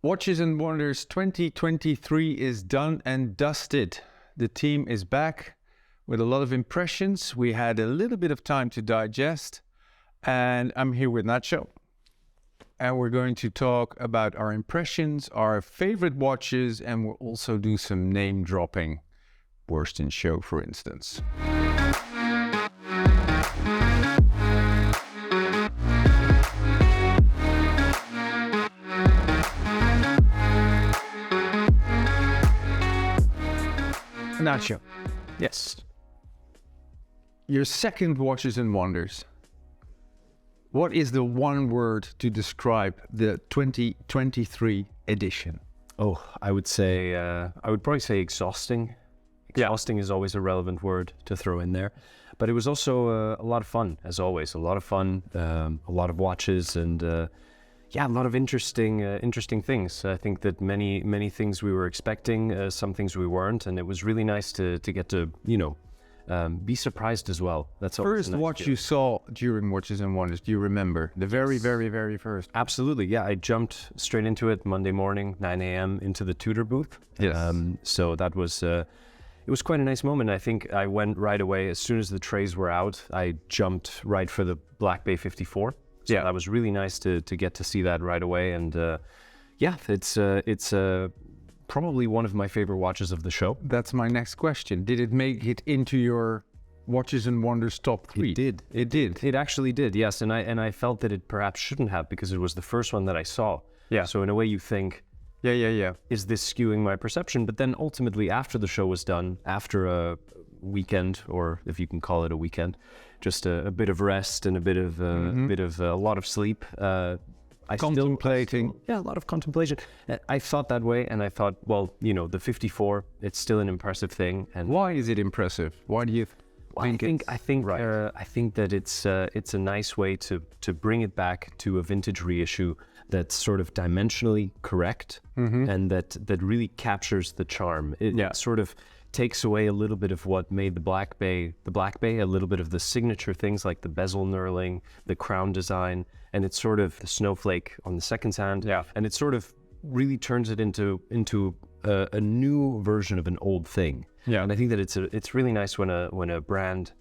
Watches and Wonders 2023 is done and dusted. The team is back with a lot of impressions. We had a little bit of time to digest, and I'm here with Nacho. And we're going to talk about our impressions, our favorite watches, and we'll also do some name dropping. Worst in show, for instance. Nacho. Yes. Your second Watches and Wonders. What is the one word to describe the 2023 edition? Oh, I would probably say exhausting. Exhausting is always a relevant word to throw in there. But it was also a lot of fun, as always. A lot of fun, a lot of watches, and a lot of interesting things. I think that many things we were expecting, some things we weren't, and it was really nice to get to, be surprised as well. That's first nice watch you saw during Watches and Wonders. Do you remember the very first? Absolutely, yeah. I jumped straight into it Monday morning, 9 a.m. into the Tudor booth. Yes. So that was it was quite a nice moment. I think I went right away as soon as the trays were out. I jumped right for the Black Bay 54. So that was really nice to get to see that right away. And it's probably one of my favorite watches of the show. That's my next question. Did it make it into your Watches and Wonders top 3? It did. It did. It actually did, yes. And I felt that it perhaps shouldn't have, because it was the first one that I saw. Yeah. So in a way you think, is this skewing my perception? But then ultimately after the show was done, after a weekend, or if you can call it a weekend, just a bit of rest and a bit of a lot of sleep, contemplating. A lot of contemplation. I thought that way, and I thought, well, the 54, it's still an impressive thing. And why is it impressive? Why do you think? I think that it's a nice way to bring it back to a vintage reissue that's sort of dimensionally correct, and that really captures the charm. It sort of takes away a little bit of what made the Black Bay, a little bit of the signature things like the bezel knurling, the crown design, and it's sort of the snowflake on the second hand. Yeah. And it sort of really turns it into a new version of an old thing. Yeah. And I think that it's really nice when a brand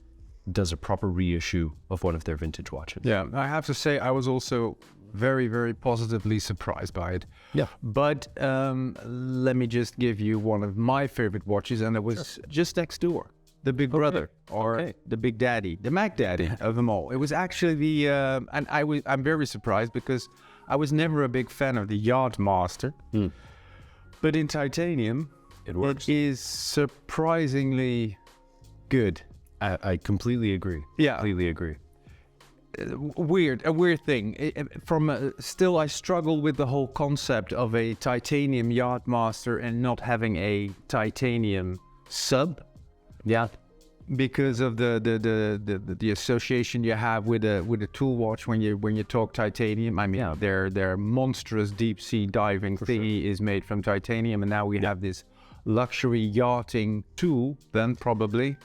does a proper reissue of one of their vintage watches. Yeah, I have to say I was also very positively surprised by it. Yeah. But let me just give you one of my favorite watches, and it was just next door. The Big Brother, or the Big Daddy, the Mac Daddy of them all. It was actually and I'm very surprised because I was never a big fan of the Yacht Master. But in titanium, it works. It is surprisingly good. I completely agree. Yeah. Completely agree. A weird thing. Still, I struggle with the whole concept of a titanium Yacht Master and not having a titanium sub. Yeah, because of the association you have with a tool watch when you talk titanium. I mean, their monstrous deep sea diving thingy is made from titanium, and now we have this luxury yachting tool. Then probably.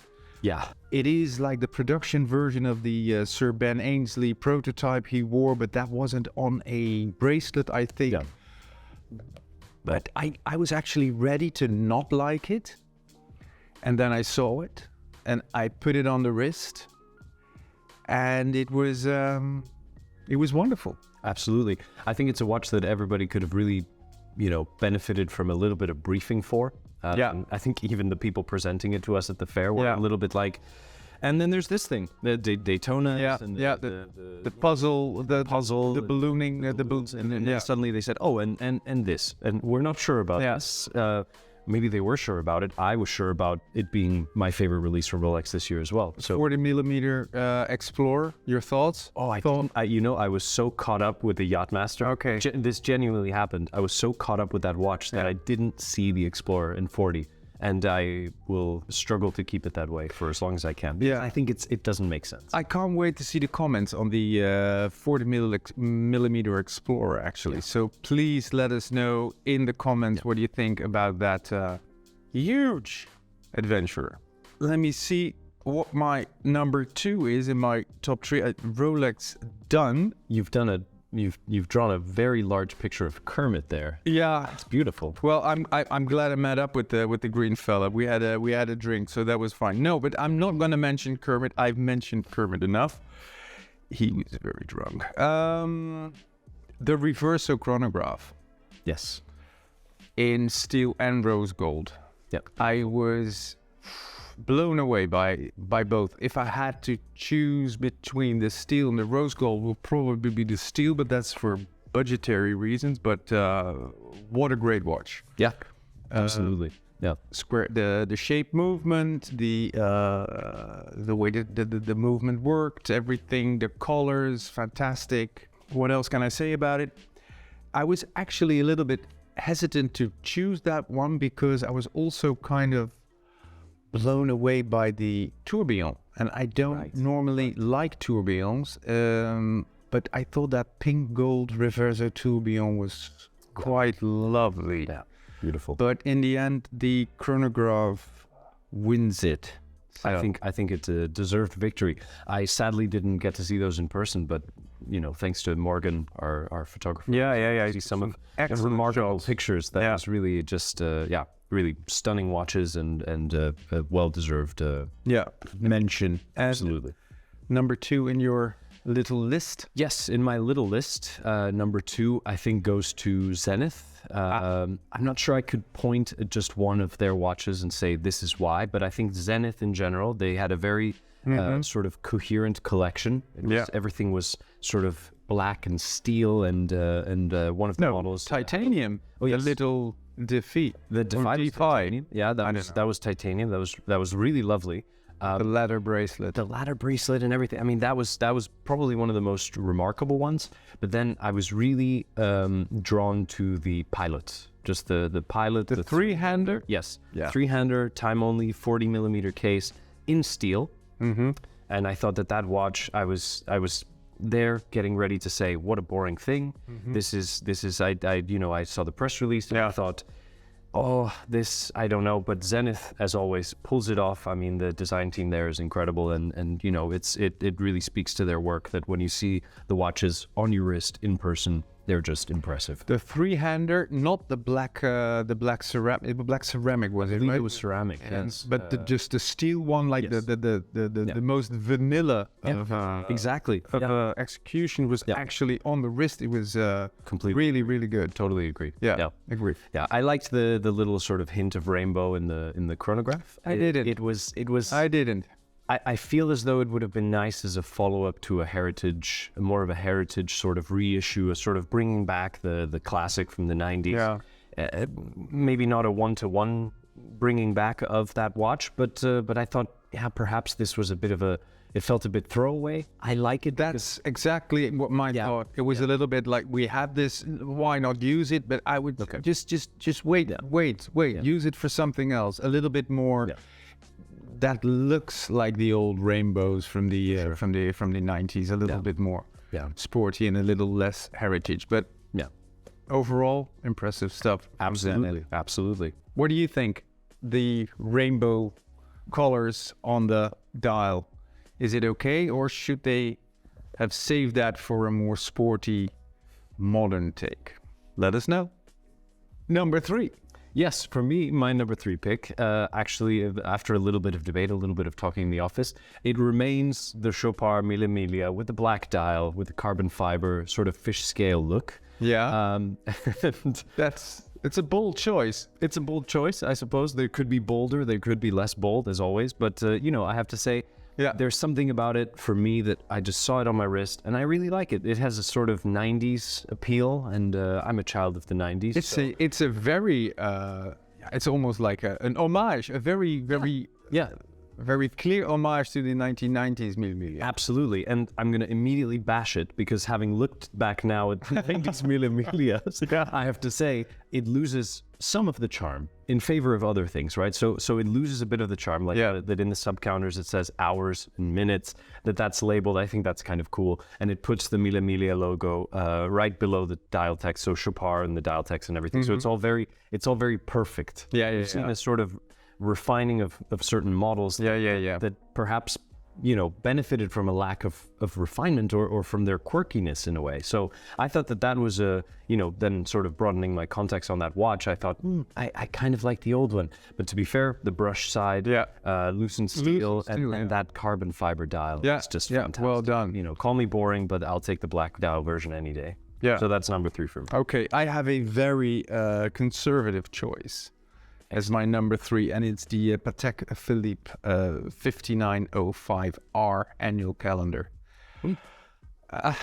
Yeah. It is like the production version of the Sir Ben Ainslie prototype he wore, but that wasn't on a bracelet, I think. Yeah. But I was actually ready to not like it. And then I saw it, and I put it on the wrist, and it was wonderful. Absolutely. I think it's a watch that everybody could have really, benefited from a little bit of briefing for. I think even the people presenting it to us at the fair were a little bit like, and then there's this thing, the Daytona, the puzzle, the ballooning, the balloons, and then suddenly they said, oh, and this, and we're not sure about this. Maybe they were sure about it. I was sure about it being my favorite release from Rolex this year as well. So 40mm Explorer, your thoughts? Oh, I was so caught up with the Yachtmaster. Okay. This genuinely happened. I was so caught up with that watch that I didn't see the Explorer in 40. And I will struggle to keep it that way for as long as I can. Yeah. I think it doesn't make sense. I can't wait to see the comments on the 40mm Explorer, actually. Yeah. So please let us know in the comments what do you think about that huge adventurer. Let me see what my number 2 is in my top 3. Rolex done. You've done a you've drawn a very large picture of Kermit there. Yeah, It's beautiful. well, I'm glad I met up with the green fella. We had a drink, so that was fine. No, but I'm not gonna mention Kermit. I've mentioned Kermit enough. He was very drunk. The Reverso chronograph Yes. in steel and rose gold. Yep. I was blown away by both. If I had to choose between the steel and the rose gold, will probably be the steel, but that's for budgetary reasons. But what a great watch! Yeah. Absolutely. Yeah. Square, the shape movement, the way the movement worked, everything, the colors, fantastic. What else can I say about it? I was actually a little bit hesitant to choose that one because I was also kind of blown away by the tourbillon, and I don't normally like tourbillons, but I thought that pink gold Reverso tourbillon was quite lovely. Yeah. Beautiful. But in the end, the chronograph wins it. I think it's a deserved victory. I sadly didn't get to see those in person, but thanks to Morgan, our photographer, I see some of remarkable pictures. That was really just really stunning watches and a well-deserved mention. Absolutely. Number 2 in your little list? Yes, in my little list, number 2 I think goes to Zenith. I'm not sure I could point at just one of their watches and say this is why, but I think Zenith in general, they had a very sort of coherent collection. Everything was sort of black and steel, and one of the models titanium. The little defeat, the D5. Yeah, that was titanium. That was really lovely. The ladder bracelet, and everything. I mean, that was probably one of the most remarkable ones. But then I was really drawn to the pilot, just the pilot, the three-hander. Yes, three-hander, time only, 40 millimeter case in steel. Mm-hmm. And I thought that watch, I was there getting ready to say, what a boring thing. Mm-hmm. This is. I saw the press release and I thought, this, I don't know, but Zenith, as always, pulls it off. I mean, the design team there is incredible, and it really speaks to their work that when you see the watches on your wrist in person, they're just impressive. The three-hander, not the black ceramic. Black ceramic was it? Right? It was ceramic, yes. But just the steel one, like the most vanilla of exactly execution was actually on the wrist. It was completely really, really good. Totally agree. Yeah, agree. Yeah, I liked the little sort of hint of rainbow in the chronograph. I didn't. It was. I didn't. I feel as though it would have been nice as a follow-up to more of a heritage sort of reissue, a sort of bringing back the classic from the 90s. Yeah. Maybe not a one-to-one bringing back of that watch, but I thought, perhaps this was it felt a bit throwaway. I like it. That's exactly what my thought. It was a little bit like, we have this, why not use it? But I would just wait, use it for something else, a little bit more. Yeah. That looks like the old rainbows from the 90s, a little bit more sporty and a little less heritage. But overall, impressive stuff. Absolutely. What do you think? The rainbow colors on the dial, is it okay, or should they have saved that for a more sporty, modern take? Let us know. Number 3. Yes, for me, my number 3 pick, actually, after a little bit of debate, a little bit of talking in the office, it remains the Chopard Mille Miglia with the black dial, with the carbon fiber sort of fish scale look. Yeah. It's a bold choice. It's a bold choice, I suppose. There could be bolder, there could be less bold, as always. But, I have to say, there's something about it for me that I just saw it on my wrist, and I really like it. It has a sort of 90s appeal, and I'm a child of the 90s. It's a very, it's almost like an homage, a very, very, very clear homage to the 1990s Mille Miglia. Absolutely, and I'm going to immediately bash it, because having looked back now at the 90s Mille Miglia, I have to say, it loses some of the charm in favor of other things, right? So it loses a bit of the charm, like that in the sub-counters it says hours and minutes, that's labeled. I think that's kind of cool. And it puts the Mille Miglia logo right below the dial text, so Chopard and the dial text and everything. Mm-hmm. So it's all very perfect. You've seen a sort of refining of certain models that perhaps benefited from a lack of refinement or from their quirkiness in a way. So I thought that was then sort of broadening my context on that watch. I thought, I kind of like the old one. But to be fair, the brush side, lucent steel, and that carbon fiber dial is just fantastic. Well done. Call me boring, but I'll take the black dial version any day. Yeah. So that's number 3 for me. Okay, I have a very conservative choice as my number 3, and it's the Patek Philippe 5905R annual calendar. I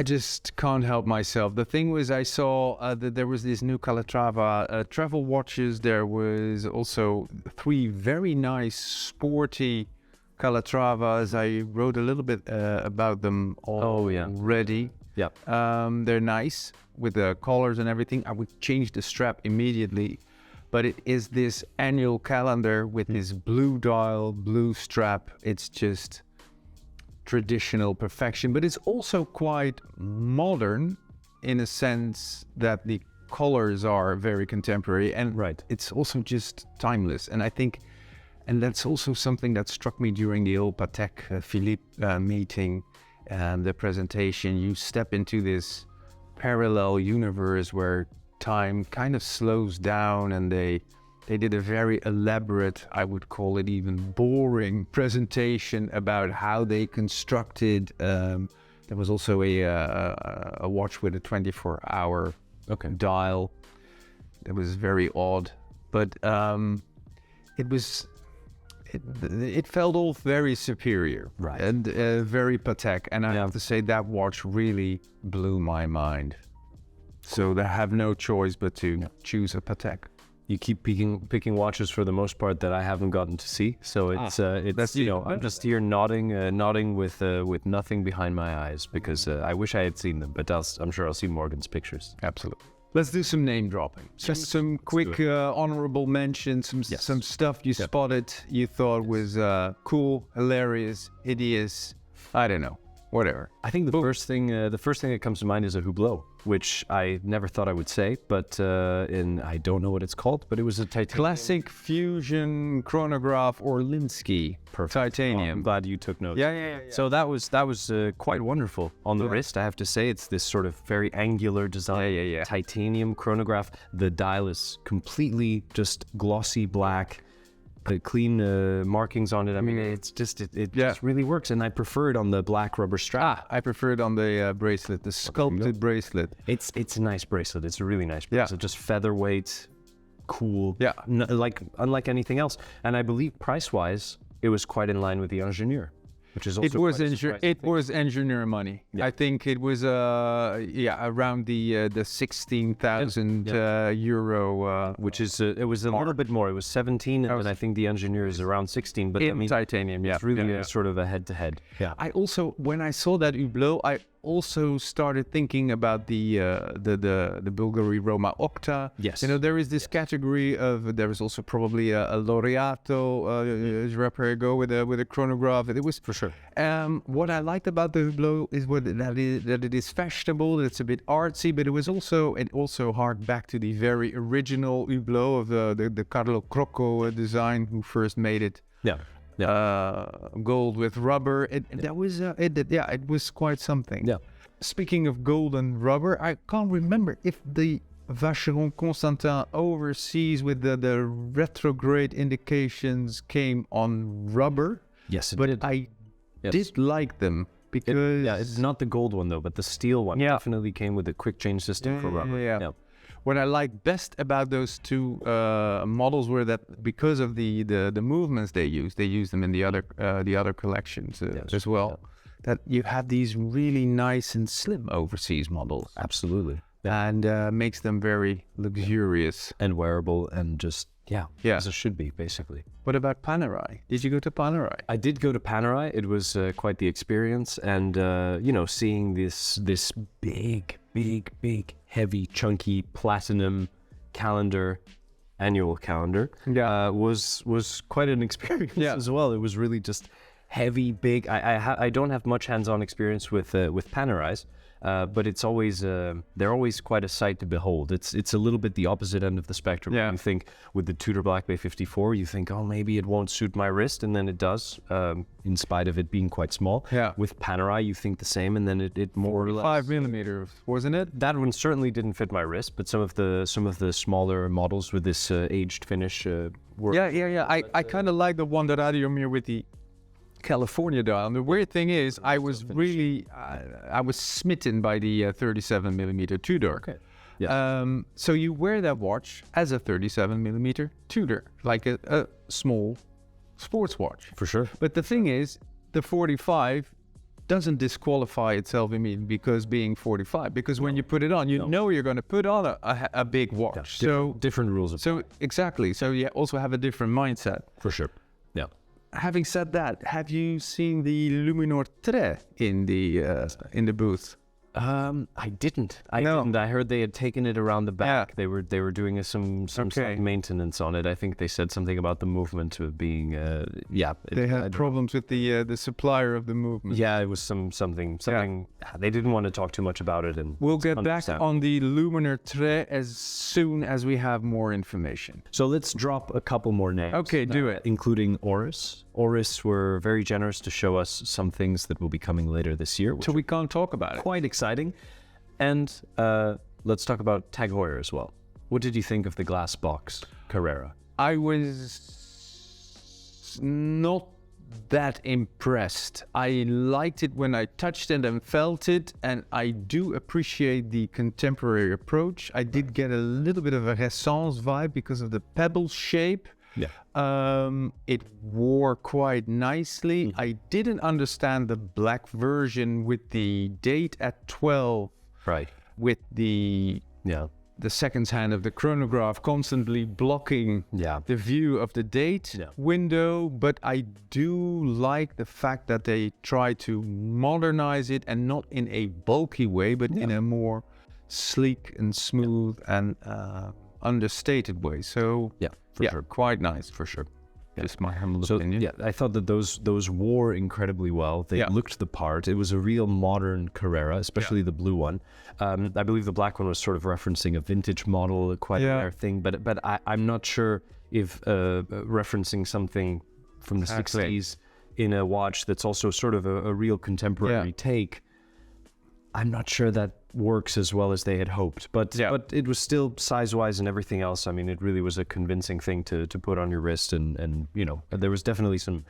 just can't help myself. The thing was, I saw that there was this new Calatrava travel watches. There was also 3 very nice sporty Calatravas. I wrote a little bit about them already. Yeah. They're nice with the collars and everything. I would change the strap immediately. But it is this annual calendar with this blue dial, blue strap. It's just traditional perfection. But it's also quite modern in a sense that the colors are very contemporary. And it's also just timeless. And I think, and that's also something that struck me during the old Patek Philippe meeting and the presentation. You step into this parallel universe where time kind of slows down, and they did a very elaborate, I would call it even boring presentation about how they constructed. There was also a watch with a 24-hour dial. That was very odd, but it felt all very superior, and very Patek. And I have to say that watch really blew my mind. So they have no choice but to choose a Patek. You keep picking watches for the most part that I haven't gotten to see. So it's I'm just here nodding with nothing behind my eyes because I wish I had seen them, but I'm sure I'll see Morgan's pictures. Absolutely. Let's do some name dropping. Just some quick honorable mentions, some stuff you spotted, you thought was cool, hilarious, hideous, I don't know. Whatever. I think the first thing that comes to mind is a Hublot, which I never thought I would say, but I don't know what it's called, but it was a titanium. Classic fusion chronograph Orlinsky. Perfect. Titanium. Oh, I'm glad you took notes. Yeah. So that was quite wonderful on the wrist, I have to say. It's this sort of very angular design. Titanium chronograph. The dial is completely just glossy black. The clean markings on it. I mean, it's just it just really works, and I prefer it on the black rubber strap. I prefer it on the bracelet, the sculpted bracelet. It's a nice bracelet. It's a really nice bracelet. Just featherweight, cool. Yeah, unlike anything else. And I believe price-wise, it was quite in line with the Ingenieur, which is also it was engineer money. Yeah. I think it was around the 16,000 euro, which is it was a little bit more. It was 17, and I think the Ingenieur is around 16. But in titanium, it's really sort of a head-to-head. Yeah. I also, when I saw that Hublot, I also started thinking about the Bulgari Roma Octa. Yes. There is this category of, there is also probably a Laureato Rappergo with a chronograph. It was for sure. What I liked about the Hublot is that it is fashionable, that it's a bit artsy, but it also harked back to the very original Hublot of the Carlo Crocco design, who first made it. Yeah. Gold with rubber. It was quite something. Yeah. Speaking of gold and rubber, I can't remember if the Vacheron Constantin overseas with the retrograde indications came on rubber. Yes, but I did like them because it's not the gold one though, but the steel one definitely came with a quick change system for rubber. Yeah. What I liked best about those two models were that because of the movements they used them in the other collections as well. Yeah. That you have these really nice and slim overseas models. Absolutely. And makes them very luxurious and wearable and just as it should be, basically. What about Panerai? Did you go to Panerai? I did go to Panerai. It was quite the experience, and seeing this big, heavy, chunky platinum annual calendar, was quite an experience as well. It was really just heavy, big. I don't have much hands-on experience with Panerais. but it's always they're always quite a sight to behold. It's a little bit the opposite end of the spectrum. Yeah. You think with the Tudor Black Bay 54, you think, oh, maybe it won't suit my wrist, and then it does, in spite of it being quite small. Yeah. With Panerai, you think the same, and then it more or less 5mm, wasn't it? that one certainly didn't fit my wrist, but some of the smaller models with this aged finish were. Yeah. I kind of like the one that Radiomir with the California dial. And the weird thing is, I was really, I was smitten by the 37mm Tudor. Okay. Yeah. So you wear that watch as a 37mm Tudor, like a small sports watch. For sure. But the thing is, the 45 doesn't disqualify itself immediately because being 45. Because when you put it on, you know you're going to put on a big watch. Yeah, different rules. So exactly. So you also have a different mindset. For sure. Yeah. Having said that, have you seen the Luminor Tre in the booth? I didn't. I didn't. I heard they had taken it around the back. Yeah. They were doing some slight maintenance on it. I think they said something about the movement being They had problems with the supplier of the movement. Yeah, it was something. They didn't want to talk too much about it, and we'll get back on the Luminor Tre as soon as we have more information. So let's drop a couple more names. Okay, do it. Including Oris. Oris were very generous to show us some things that will be coming later this year. So we can't talk about it. Quite exciting. And let's talk about Tag Heuer as well. What did you think of the glass box Carrera? I was not that impressed. I liked it when I touched it and felt it, and I do appreciate the contemporary approach. I did get a little bit of a Renaissance vibe because of the pebble shape. Yeah. It wore quite nicely. Mm-hmm. I didn't understand the black version with the date at 12. Right. With the seconds hand of the chronograph constantly blocking the view of the date window. But I do like the fact that they try to modernize it, and not in a bulky way, but in a more sleek and smooth and understated way. So for sure, quite nice for sure. Just my humble opinion. Yeah, I thought that those wore incredibly well. They looked the part. It was a real modern Carrera, especially the blue one. I believe the black one was sort of referencing a vintage model, quite a rare thing. But I'm not sure if referencing something from the 60s in a watch that's also sort of a real contemporary take. I'm not sure that works as well as they had hoped, but it was still size-wise and everything else. I mean, it really was a convincing thing to put on your wrist, and you know, there was definitely some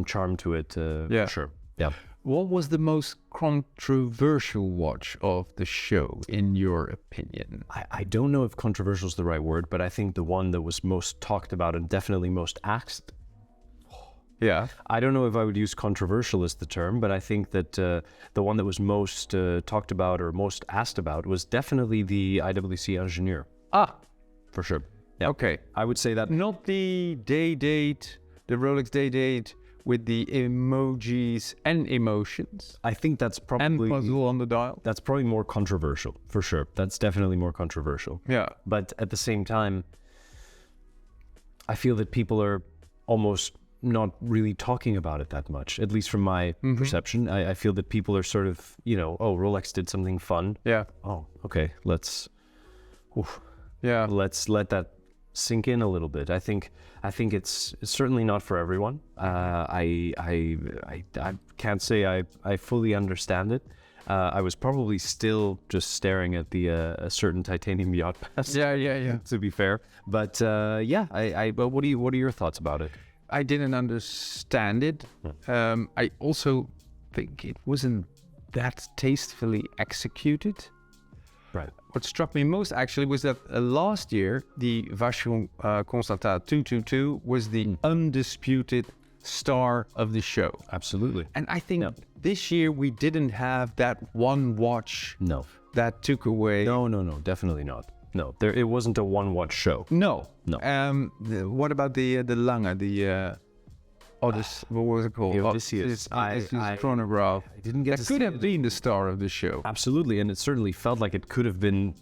charm to it. For sure. Yeah. What was the most controversial watch of the show, in your opinion? I don't know if controversial is the right word, but I think the one that was most talked about and definitely most asked. Yeah. I don't know if I would use controversial as the term, but I think that the one that was most talked about or most asked about was definitely the IWC Ingenieur. For sure. Yeah. Okay. I would say that. Not the day date, the Rolex day date with the emojis and emotions. I think that's probably... And puzzle on the dial. That's probably more controversial, for sure. That's definitely more controversial. Yeah. But at the same time, I feel that people are almost not really talking about it that much, at least from my perception. I feel that people are sort of, Rolex did something fun. Yeah. Oh, okay. Let's let that sink in a little bit. I think it's certainly not for everyone. I can't say I fully understand it. I was probably still just staring at a certain titanium yacht pass. Yeah. To be fair, but but what are your thoughts about it? I didn't understand it. I also think it wasn't that tastefully executed. Right. What struck me most actually was that last year the Vacheron Constantin 222 was the undisputed star of the show. Absolutely. And I think this year we didn't have that one watch that took away. No, definitely not. No, it wasn't a one-watch show. No. No. What about the Lange, what was it called? The Odysseus. Chronograph. I didn't get that could have been the star of the show. Absolutely, and it certainly felt like it could have been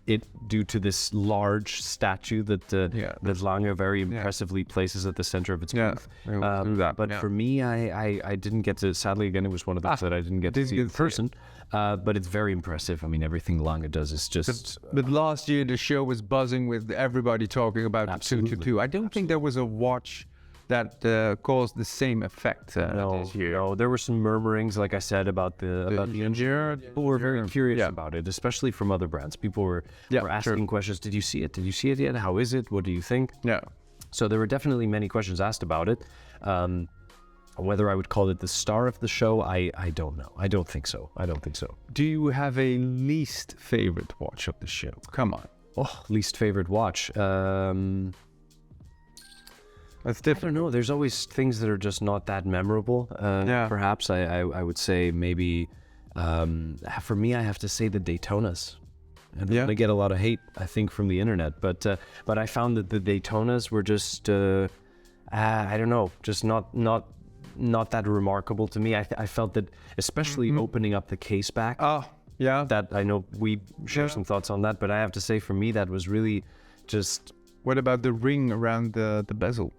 it due to this large statue that that Lange very impressively places at the center of its booth. But for me, I didn't get to. Sadly, again, it was one of those that I didn't get to see in person. But it's very impressive. I mean, everything Lange does is just. But last year the show was buzzing with everybody talking about the 222. I don't think there was a watch that caused the same effect this year. No, there were some murmurings, like I said, about the engineer. People were very curious about it, especially from other brands. People were asking questions. Did you see it? Did you see it yet? How is it? What do you think? Yeah. So there were definitely many questions asked about it. Whether I would call it the star of the show, I don't know. I don't think so. Do you have a least favorite watch of the show? Come on. Oh, least favorite watch. That's different. I don't know. There's always things that are just not that memorable. Perhaps I would say maybe for me, I have to say the Daytonas. And I'm gonna get a lot of hate, I think, from the internet. But I found that the Daytonas were just I don't know, just not that remarkable to me. I felt that, especially opening up the case back. Oh, yeah. That I know we share some thoughts on that, but I have to say, for me, that was really just. What about the ring around the bezel?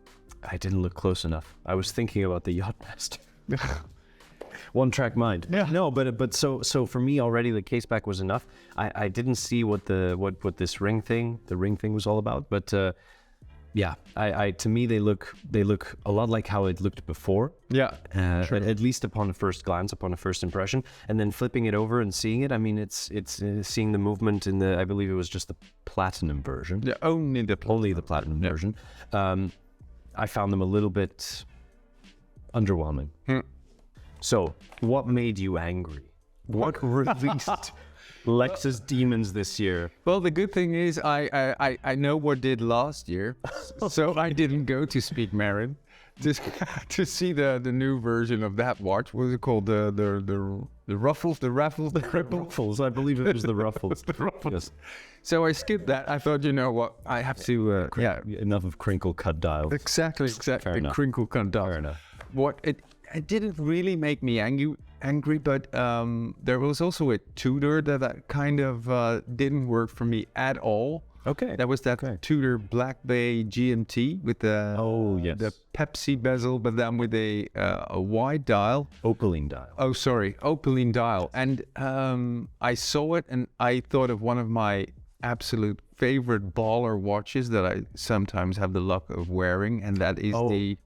I didn't look close enough. I was thinking about the Yachtmaster. One track mind. Yeah. No, but so for me already the case back was enough. I didn't see what this ring thing was all about. But I to me they look a lot like how it looked before. Yeah. At least upon a first glance, upon a first impression, and then flipping it over and seeing it. I mean, it's seeing the movement in the. I believe it was just the platinum version. Yeah, only the platinum version. I found them a little bit underwhelming. So, what made you angry? What released Lex's demons this year? Well, the good thing is I know what did last year, so I didn't go to Speak Marin to see the new version of that watch. What was it called? The Ruffles, the Raffles, the Ruffles. I believe it was the Ruffles. The Ruffles. Yes. So I skipped that. I thought, you know what, I have to. Enough of crinkle cut dials. Exactly. The crinkle cut dial. Fair enough. What it didn't really make me angry, but there was also a Tudor that kind of didn't work for me at all. Okay. That was that Tudor Black Bay GMT with the the Pepsi bezel, but then with a wide dial. Opaline dial. Oh, sorry, opaline dial. And I saw it, and I thought of one of my absolute favorite baller watches that I sometimes have the luck of wearing, and that is the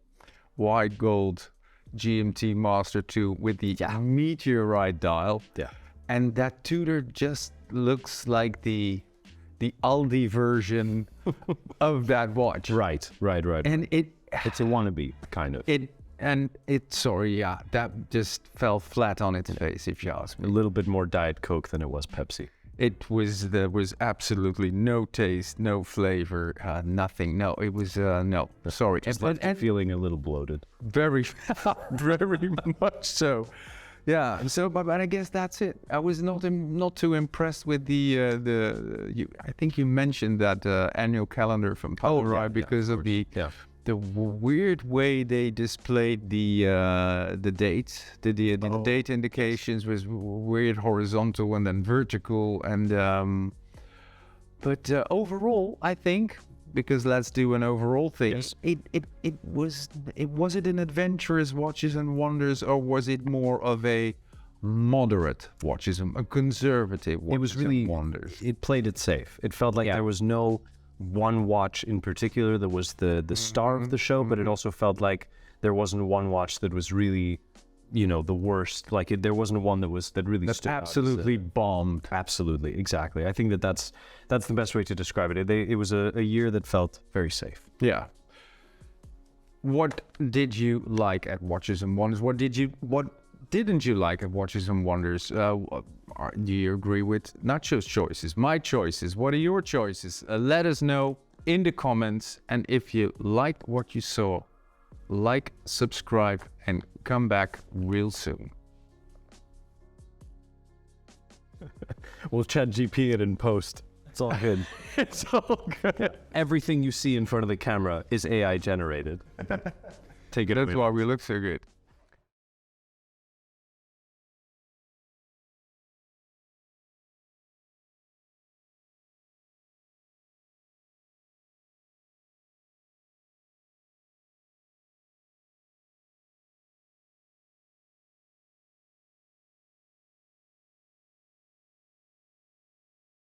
white gold GMT Master 2 with the meteorite dial. Yeah. And that Tudor just looks like the Aldi version of that watch. Right. And it's a wannabe, kind of. That just fell flat on its face, if you ask me. A little bit more Diet Coke than it was Pepsi. There was absolutely no taste, no flavor, nothing. No, it was no. Sorry, and feeling a little bloated. Very, very much so. Yeah. So, but I guess that's it. I was not too impressed with I think you mentioned that annual calendar from Panerai because of the weird way they displayed the dates. The date indications was weird horizontal and then vertical, and but overall, I think, because let's do an overall thing. Yes. Was it an adventurous Watches and Wonders, or was it more of a moderate Watches and a conservative Watches? It was really and Wonders. It played it safe. It felt like there was no one watch in particular that was the star of the show, but it also felt like there wasn't one watch that was really, the worst. Like there wasn't one that really stood out. Absolutely bombed. Absolutely, exactly. I think that's the best way to describe it. It was a year that felt very safe. Yeah. What did you like at Watches and Wonders? What didn't you like at Watches and Wonders? Do you agree with Nacho's choices, my choices? What are your choices? Let us know in the comments. And if you liked what you saw, like, subscribe, and come back real soon. We'll ChatGPT it in post. It's all good. It's all good. Everything you see in front of the camera is AI generated. Take it. That's why we look so good.